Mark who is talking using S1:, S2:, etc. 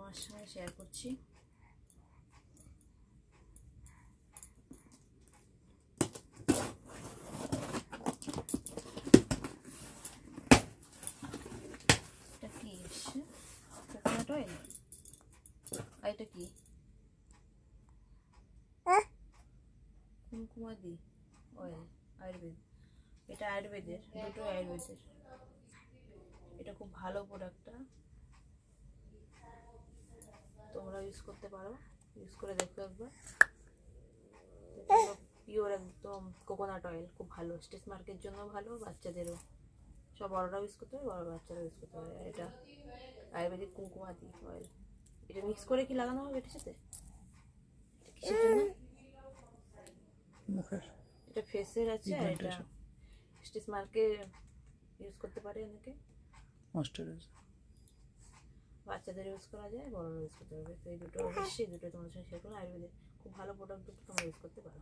S1: তোমার সঙ্গে শেয়ার করছি। এটা কি এসছে? Coconut oil. আর এটা কি? কুমকুমাদি অয়েল, আয়ুর্বেদ। এটা আয়ুর্বেদের, দুটো আয়ুর্বেদের। এটা খুব ভালো প্রোডাক্টটা, তোমরা ইউজ করতে পারো, ইউজ করে দেখো একবার। পিওর একদম কোকোনাট অয়েল, খুব ভালো, স্ট্রেচ মার্কের জন্য ভালো, বাচ্চাদেরও, সব বড়রাও ইউজ করতে পারে, বড় বাচ্চারাও ইউজ করতে পারে। এটা আয়ুর্বেদিক কুমকুমাদি অয়েল। এটা মিক্স করে কি লাগানো হবে এটার সাথে? কিসের জন্য?
S2: মুখের।
S1: এটা ফেসের আছে, আর এটা স্ট্রেচ মার্কে ইউজ করতে পারে অনেকে।
S2: ময়েশ্চারাইজার
S1: বাচ্চাদের ইউজ করা যায়, বড়রা ইউজ করতে পারবে। তো এই দুটো অবশ্যই, দুটো তোমাদের সঙ্গে শেয়ার করো। আয়ুর্বেদের খুব ভালো প্রোডাক্ট, দুটো তোমরা ইউজ করতে পারো।